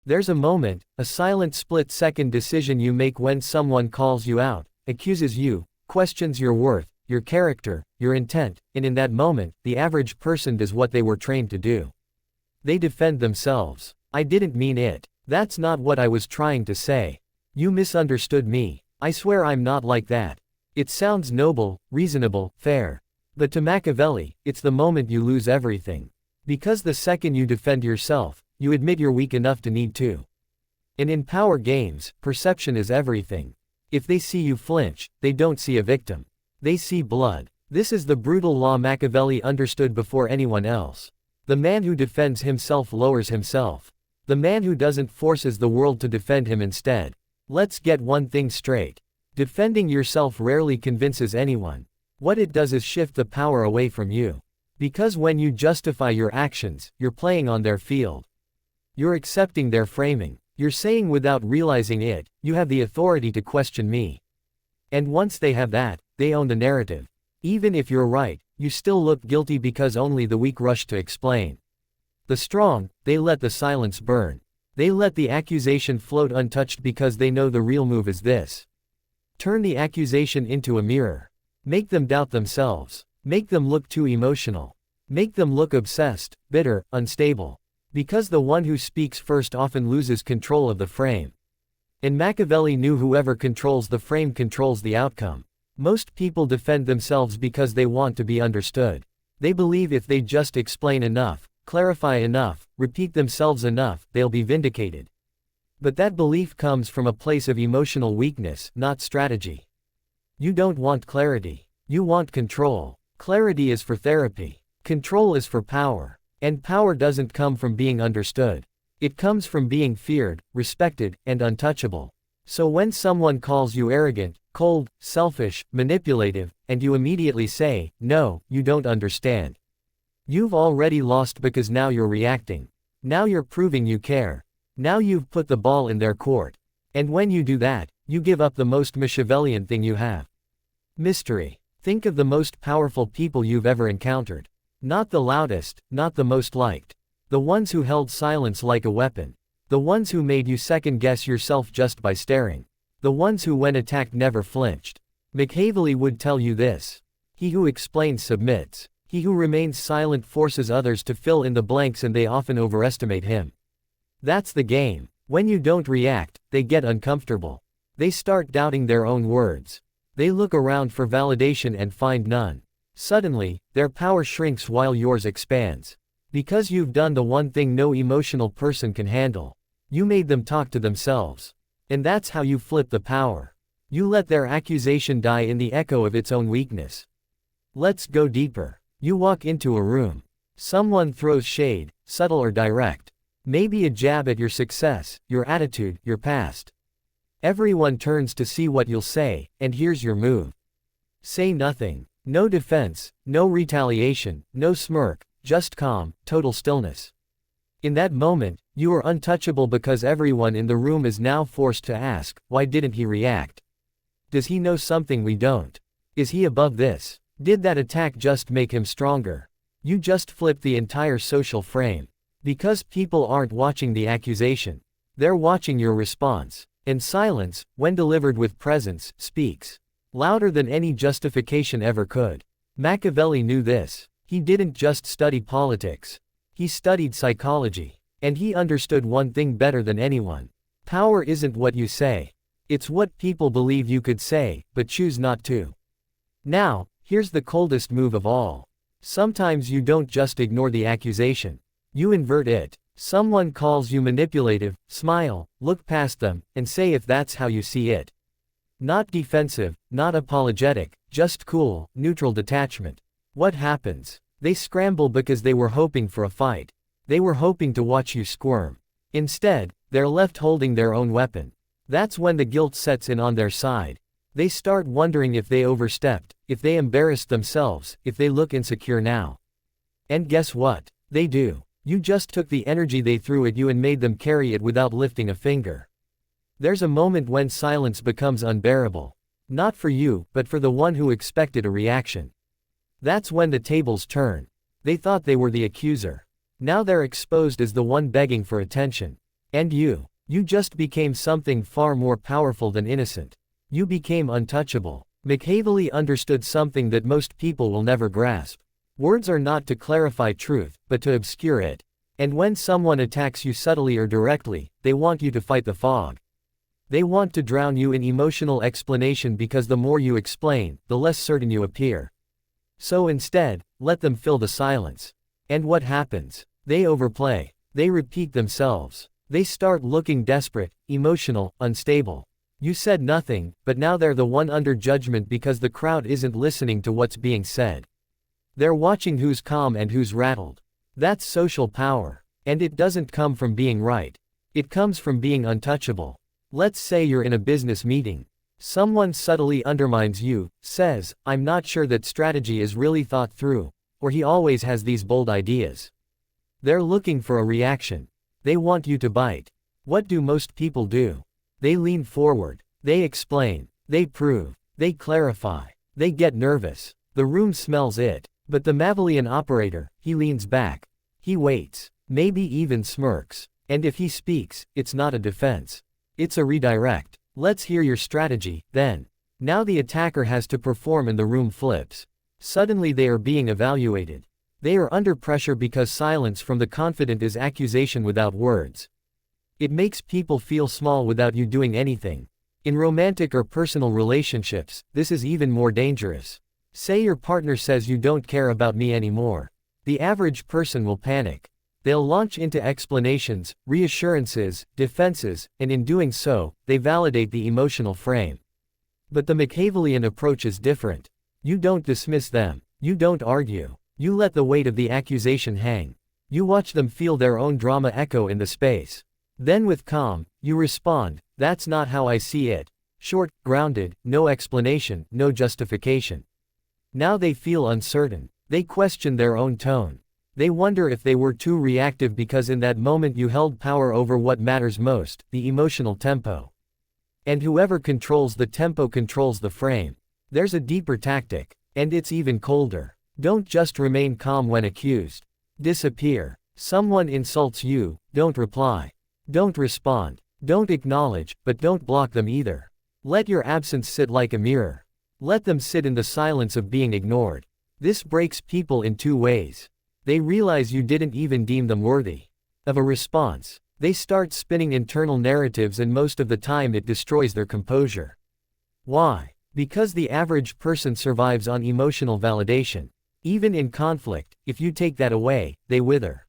There's a moment, a silent split-second decision you make when someone calls you out, accuses you, questions your worth, your character, your intent, and in that moment, the average person does what they were trained to do. They defend themselves. I didn't mean it. That's not what I was trying to say. You misunderstood me. I swear I'm not like that. It sounds noble, reasonable, fair. But to Machiavelli, it's the moment you lose everything. Because the second you defend yourself, you admit you're weak enough to need to. And in power games, perception is everything. If they see you flinch, they don't see a victim. They see blood. This is the brutal law Machiavelli understood before anyone else. The man who defends himself lowers himself. The man who doesn't forces the world to defend him instead. Let's get one thing straight. Defending yourself rarely convinces anyone. What it does is shift the power away from you. Because when you justify your actions, you're playing on their field. You're accepting their framing. You're saying without realizing it, you have the authority to question me. And once they have that, they own the narrative. Even if you're right, you still look guilty because only the weak rush to explain. The strong, they let the silence burn. They let the accusation float untouched because they know the real move is this. Turn the accusation into a mirror. Make them doubt themselves. Make them look too emotional. Make them look obsessed, bitter, unstable. Because the one who speaks first often loses control of the frame. And Machiavelli knew whoever controls the frame controls the outcome. Most people defend themselves because they want to be understood. They believe if they just explain enough, clarify enough, repeat themselves enough, they'll be vindicated. But that belief comes from a place of emotional weakness, not strategy. You don't want clarity. You want control. Clarity is for therapy. Control is for power. And power doesn't come from being understood. It comes from being feared, respected, and untouchable. So when someone calls you arrogant, cold, selfish, manipulative, and you immediately say, "No, you don't understand," you've already lost because now you're reacting. Now you're proving you care. Now you've put the ball in their court. And when you do that, you give up the most Machiavellian thing you have. Mystery. Think of the most powerful people you've ever encountered. Not the loudest, not the most liked. The ones who held silence like a weapon. The ones who made you second-guess yourself just by staring. The ones who when attacked never flinched. Machiavelli would tell you this. He who explains submits. He who remains silent forces others to fill in the blanks and they often overestimate him. That's the game. When you don't react, they get uncomfortable. They start doubting their own words. They look around for validation and find none. Suddenly, their power shrinks while yours expands. Because you've done the one thing no emotional person can handle. You made them talk to themselves. And that's how you flip the power. You let their accusation die in the echo of its own weakness. Let's go deeper. You walk into a room. Someone throws shade, subtle or direct. Maybe a jab at your success, your attitude, your past. Everyone turns to see what you'll say, and here's your move. Say nothing. No defense, no retaliation, no smirk, just calm, total stillness. In that moment, you are untouchable because everyone in the room is now forced to ask, why didn't he react? Does he know something we don't? Is he above this? Did that attack just make him stronger? You just flipped the entire social frame. Because people aren't watching the accusation. They're watching your response. And silence, when delivered with presence, speaks. Louder than any justification ever could. Machiavelli knew this. He didn't just study politics. He studied psychology. And he understood one thing better than anyone. Power isn't what you say. It's what people believe you could say, but choose not to. Now, here's the coldest move of all. Sometimes you don't just ignore the accusation. You invert it. Someone calls you manipulative, smile, look past them, and say if that's how you see it. Not defensive, not apologetic, just cool, neutral detachment. What happens? They scramble because they were hoping for a fight. They were hoping to watch you squirm. Instead, they're left holding their own weapon. That's when the guilt sets in on their side. They start wondering if they overstepped, if they embarrassed themselves, if they look insecure now. And guess what? They do. You just took the energy they threw at you and made them carry it without lifting a finger. There's a moment when silence becomes unbearable. Not for you, but for the one who expected a reaction. That's when the tables turn. They thought they were the accuser. Now they're exposed as the one begging for attention. And you just became something far more powerful than innocent. You became untouchable. Machiavelli understood something that most people will never grasp. Words are not to clarify truth, but to obscure it. And when someone attacks you subtly or directly, they want you to fight the fog. They want to drown you in emotional explanation because the more you explain, the less certain you appear. So instead, let them fill the silence. And what happens? They overplay. They repeat themselves. They start looking desperate, emotional, unstable. You said nothing, but now they're the one under judgment because the crowd isn't listening to what's being said. They're watching who's calm and who's rattled. That's social power. And it doesn't come from being right. It comes from being untouchable. Let's say you're in a business meeting. Someone subtly undermines you, says, "I'm not sure that strategy is really thought through," or "he always has these bold ideas." They're looking for a reaction. They want you to bite. What do most people do? They lean forward. They explain. They prove. They clarify. They get nervous. The room smells it. But the Machiavellian operator, he leans back. He waits. Maybe even smirks. And if he speaks, it's not a defense. It's a redirect. "Let's hear your strategy, then." Now the attacker has to perform and the room flips. Suddenly they are being evaluated. They are under pressure because silence from the confident is accusation without words. It makes people feel small without you doing anything. In romantic or personal relationships, this is even more dangerous. Say your partner says you don't care about me anymore. The average person will panic. They'll launch into explanations, reassurances, defenses, and in doing so, they validate the emotional frame. But the Machiavellian approach is different. You don't dismiss them. You don't argue. You let the weight of the accusation hang. You watch them feel their own drama echo in the space. Then with calm, you respond, "That's not how I see it." Short, grounded, no explanation, no justification. Now they feel uncertain. They question their own tone. They wonder if they were too reactive because in that moment you held power over what matters most, the emotional tempo. And whoever controls the tempo controls the frame. There's a deeper tactic. And it's even colder. Don't just remain calm when accused. Disappear. Someone insults you, don't reply. Don't respond. Don't acknowledge, but don't block them either. Let your absence sit like a mirror. Let them sit in the silence of being ignored. This breaks people in two ways. They realize you didn't even deem them worthy of a response. They start spinning internal narratives and most of the time it destroys their composure. Why? Because the average person survives on emotional validation. Even in conflict, if you take that away, they wither.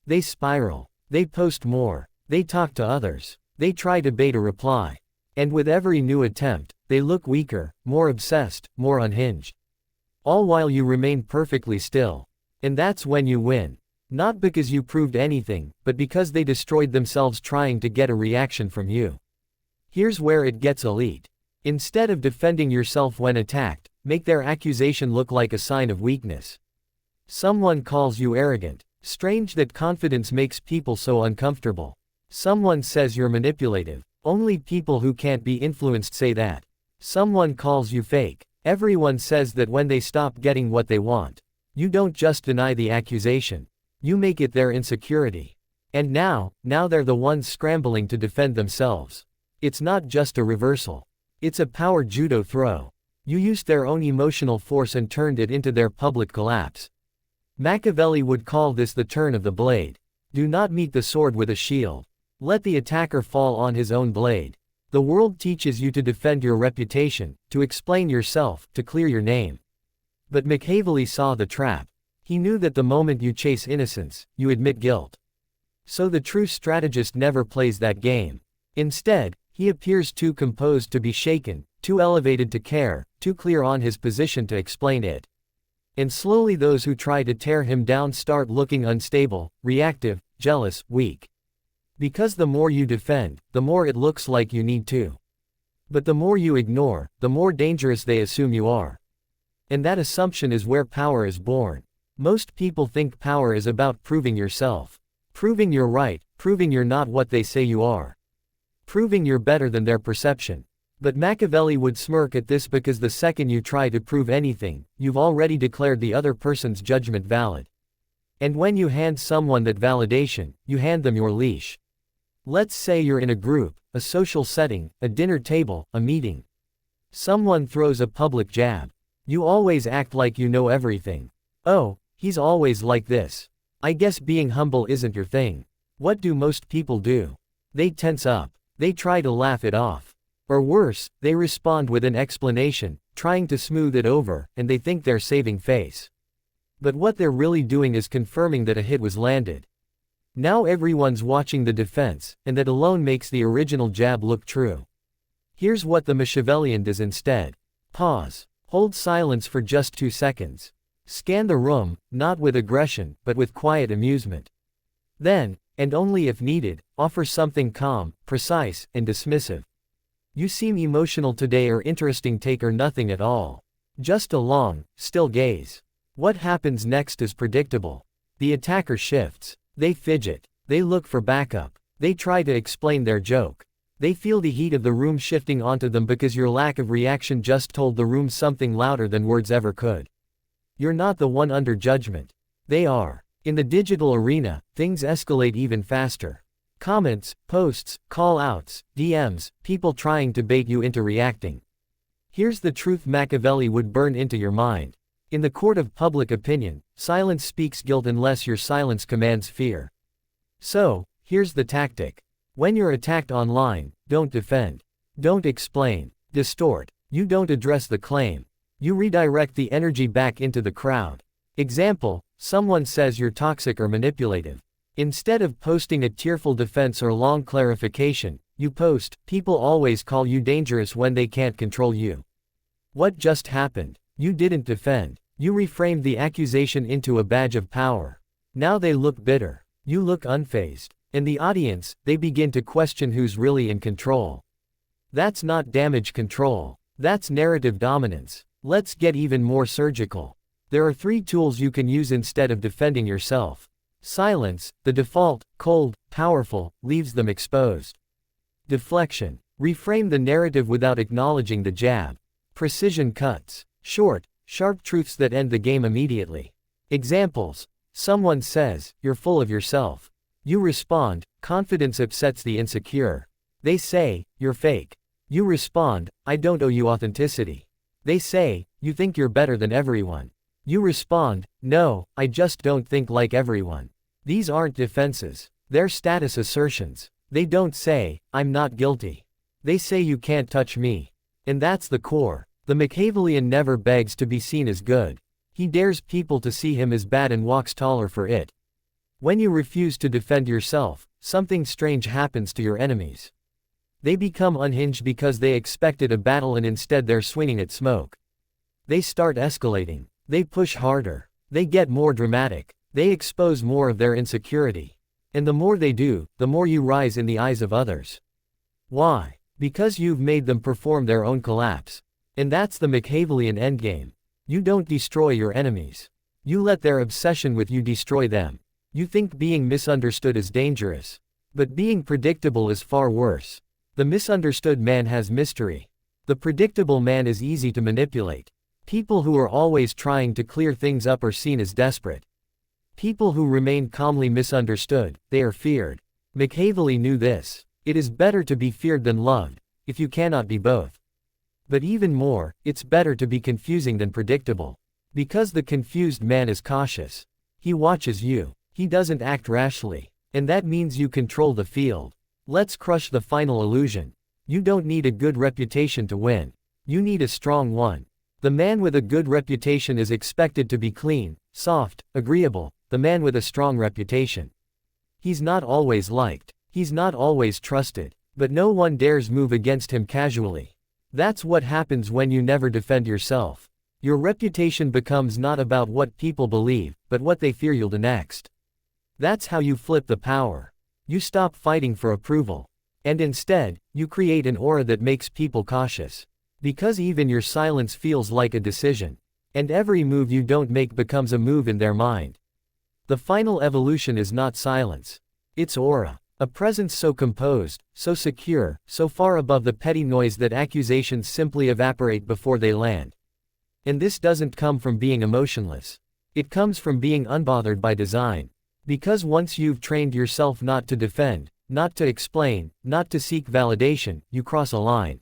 They spiral. They post more. They talk to others. They try to bait a reply. And with every new attempt, they look weaker, more obsessed, more unhinged. All while you remain perfectly still. And that's when you win. Not because you proved anything, but because they destroyed themselves trying to get a reaction from you. Here's where it gets elite. Instead of defending yourself when attacked, make their accusation look like a sign of weakness. Someone calls you arrogant. Strange that confidence makes people so uncomfortable. Someone says you're manipulative. Only people who can't be influenced say that. Someone calls you fake. Everyone says that when they stop getting what they want. You don't just deny the accusation. You make it their insecurity. And now they're the ones scrambling to defend themselves. It's not just a reversal. It's a power judo throw. You used their own emotional force and turned it into their public collapse. Machiavelli would call this the turn of the blade. Do not meet the sword with a shield. Let the attacker fall on his own blade. The world teaches you to defend your reputation, to explain yourself, to clear your name. But Machiavelli saw the trap. He knew that the moment you chase innocence, you admit guilt. So the true strategist never plays that game. Instead, he appears too composed to be shaken, too elevated to care, too clear on his position to explain it. And slowly those who try to tear him down start looking unstable, reactive, jealous, weak. Because the more you defend, the more it looks like you need to. But the more you ignore, the more dangerous they assume you are. And that assumption is where power is born. Most people think power is about proving yourself. Proving you're right, proving you're not what they say you are. Proving you're better than their perception. But Machiavelli would smirk at this because the second you try to prove anything, you've already declared the other person's judgment valid. And when you hand someone that validation, you hand them your leash. Let's say you're in a group, a social setting, a dinner table, a meeting. Someone throws a public jab. You always act like you know everything. Oh, he's always like this. I guess being humble isn't your thing. What do most people do? They tense up. They try to laugh it off. Or worse, they respond with an explanation, trying to smooth it over, and they think they're saving face. But what they're really doing is confirming that a hit was landed. Now everyone's watching the defense, and that alone makes the original jab look true. Here's what the Machiavellian does instead. Pause. Hold silence for just 2 seconds. Scan the room, not with aggression, but with quiet amusement. Then, and only if needed, offer something calm, precise, and dismissive. You seem emotional today, or interesting take, or nothing at all. Just a long, still gaze. What happens next is predictable. The attacker shifts. They fidget. They look for backup. They try to explain their joke. They feel the heat of the room shifting onto them because your lack of reaction just told the room something louder than words ever could. You're not the one under judgment. They are. In the digital arena, things escalate even faster. Comments, posts, call-outs, DMs, people trying to bait you into reacting. Here's the truth Machiavelli would burn into your mind. In the court of public opinion, silence speaks guilt unless your silence commands fear. So, here's the tactic. When you're attacked online, don't defend. Don't explain. Distort. You don't address the claim. You redirect the energy back into the crowd. Example, someone says you're toxic or manipulative. Instead of posting a tearful defense or long clarification, you post, people always call you dangerous when they can't control you. What just happened? You didn't defend. You reframed the accusation into a badge of power. Now they look bitter. You look unfazed. In the audience, they begin to question who's really in control. That's not damage control. That's narrative dominance. Let's get even more surgical. There are 3 tools you can use instead of defending yourself. Silence, the default, cold, powerful, leaves them exposed. Deflection. Reframe the narrative without acknowledging the jab. Precision cuts. Short, sharp truths that end the game immediately. Examples. Someone says, "You're full of yourself." You respond, "Confidence upsets the insecure." They say, "You're fake." You respond, "I don't owe you authenticity." They say, "You think you're better than everyone." You respond, "No, I just don't think like everyone." These aren't defenses. They're status assertions. They don't say, "I'm not guilty." They say, "You can't touch me." And that's the core. The Machiavellian never begs to be seen as good. He dares people to see him as bad and walks taller for it. When you refuse to defend yourself, something strange happens to your enemies. They become unhinged because they expected a battle and instead they're swinging at smoke. They start escalating. They push harder. They get more dramatic. They expose more of their insecurity. And the more they do, the more you rise in the eyes of others. Why? Because you've made them perform their own collapse. And that's the Machiavellian endgame. You don't destroy your enemies. You let their obsession with you destroy them. You think being misunderstood is dangerous. But being predictable is far worse. The misunderstood man has mystery. The predictable man is easy to manipulate. People who are always trying to clear things up are seen as desperate. People who remain calmly misunderstood, they are feared. Machiavelli knew this. It is better to be feared than loved, if you cannot be both. But even more, it's better to be confusing than predictable. Because the confused man is cautious. He watches you. He doesn't act rashly. And that means you control the field. Let's crush the final illusion. You don't need a good reputation to win. You need a strong one. The man with a good reputation is expected to be clean, soft, agreeable. The man with a strong reputation. He's not always liked. He's not always trusted. But no one dares move against him casually. That's what happens when you never defend yourself. Your reputation becomes not about what people believe, but what they fear you'll do next. That's how you flip the power. You stop fighting for approval. And instead, you create an aura that makes people cautious. Because even your silence feels like a decision. And every move you don't make becomes a move in their mind. The final evolution is not silence. It's aura. A presence so composed, so secure, so far above the petty noise that accusations simply evaporate before they land. And this doesn't come from being emotionless. It comes from being unbothered by design. Because once you've trained yourself not to defend, not to explain, not to seek validation, you cross a line.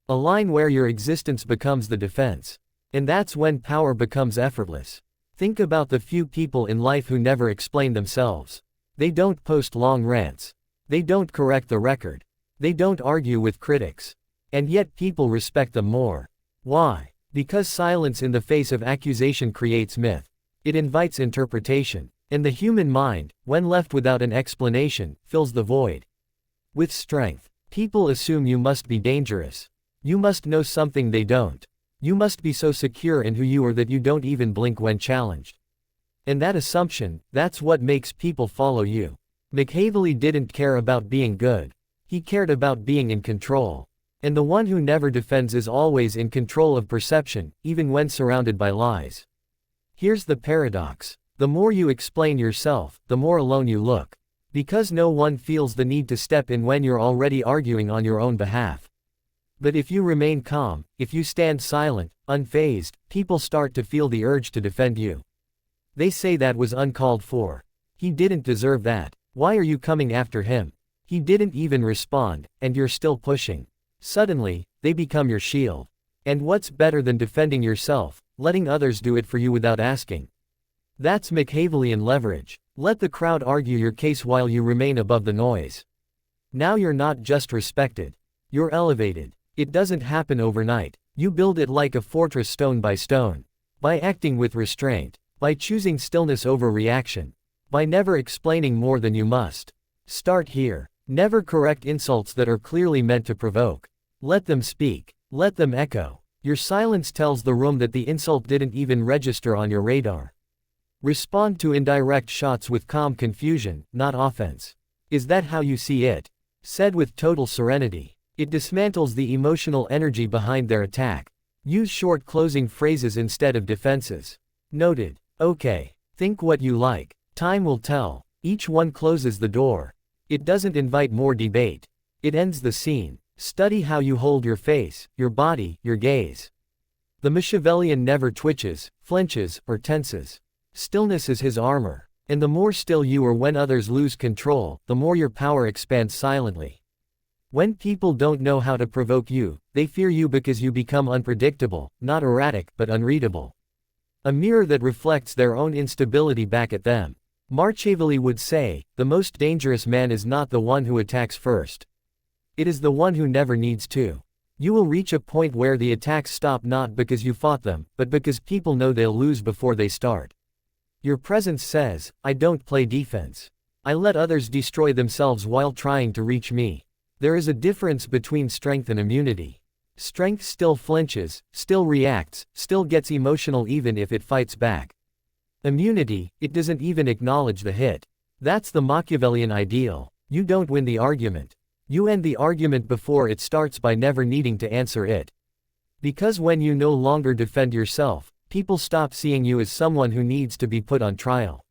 A line where your existence becomes the defense. And that's when power becomes effortless. Think about the few people in life who never explain themselves. They don't post long rants. They don't correct the record. They don't argue with critics. And yet people respect them more. Why? Because silence in the face of accusation creates myth. It invites interpretation. And the human mind, when left without an explanation, fills the void. With strength, people assume you must be dangerous. You must know something they don't. You must be so secure in who you are that you don't even blink when challenged. And that assumption, that's what makes people follow you. Machiavelli didn't care about being good. He cared about being in control. And the one who never defends is always in control of perception, even when surrounded by lies. Here's the paradox. The more you explain yourself, the more alone you look. Because no one feels the need to step in when you're already arguing on your own behalf. But if you remain calm, if you stand silent, unfazed, people start to feel the urge to defend you. They say that was uncalled for. He didn't deserve that. Why are you coming after him? He didn't even respond, and you're still pushing. Suddenly, they become your shield. And what's better than defending yourself, letting others do it for you without asking? That's Machiavellian leverage. Let the crowd argue your case while you remain above the noise. Now you're not just respected. You're elevated. It doesn't happen overnight. You build it like a fortress stone by stone. By acting with restraint. By choosing stillness over reaction. By never explaining more than you must. Start here. Never correct insults that are clearly meant to provoke. Let them speak. Let them echo. Your silence tells the room that the insult didn't even register on your radar. Respond to indirect shots with calm confusion, not offense. Is that how you see it? Said with total serenity. It dismantles the emotional energy behind their attack. Use short closing phrases instead of defenses. Noted. Okay. Think what you like. Time will tell. Each one closes the door. It doesn't invite more debate. It ends the scene. Study how you hold your face, your body, your gaze. The Machiavellian never twitches, flinches, or tenses. Stillness is his armor. And the more still you are when others lose control, the more your power expands silently. When people don't know how to provoke you, they fear you because you become unpredictable, not erratic, but unreadable. A mirror that reflects their own instability back at them. Machiavelli would say, the most dangerous man is not the one who attacks first. It is the one who never needs to. You will reach a point where the attacks stop not because you fought them, but because people know they'll lose before they start. Your presence says, I don't play defense. I let others destroy themselves while trying to reach me. There is a difference between strength and immunity. Strength still flinches, still reacts, still gets emotional even if it fights back. Immunity, it doesn't even acknowledge the hit. That's the Machiavellian ideal. You don't win the argument. You end the argument before it starts by never needing to answer it. Because when you no longer defend yourself, people stop seeing you as someone who needs to be put on trial.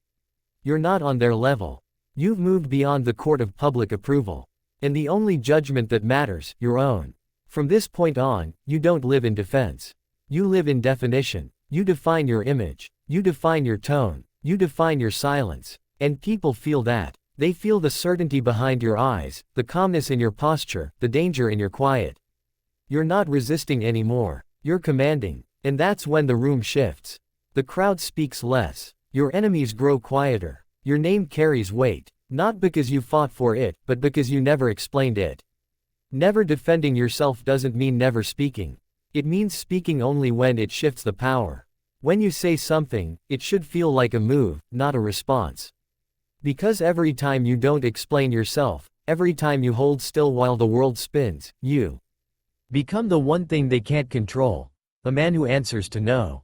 You're not on their level. You've moved beyond the court of public approval. And the only judgment that matters, your own. From this point on, you don't live in defense. You live in definition. You define your image. You define your tone. You define your silence. And people feel that. They feel the certainty behind your eyes, the calmness in your posture, the danger in your quiet. You're not resisting anymore. You're commanding. And that's when the room shifts. The crowd speaks less. Your enemies grow quieter. Your name carries weight. Not because you fought for it, but because you never explained it. Never defending yourself doesn't mean never speaking. It means speaking only when it shifts the power. When you say something, it should feel like a move, not a response. Because every time you don't explain yourself, every time you hold still while the world spins, you become the one thing they can't control. A man who answers to no.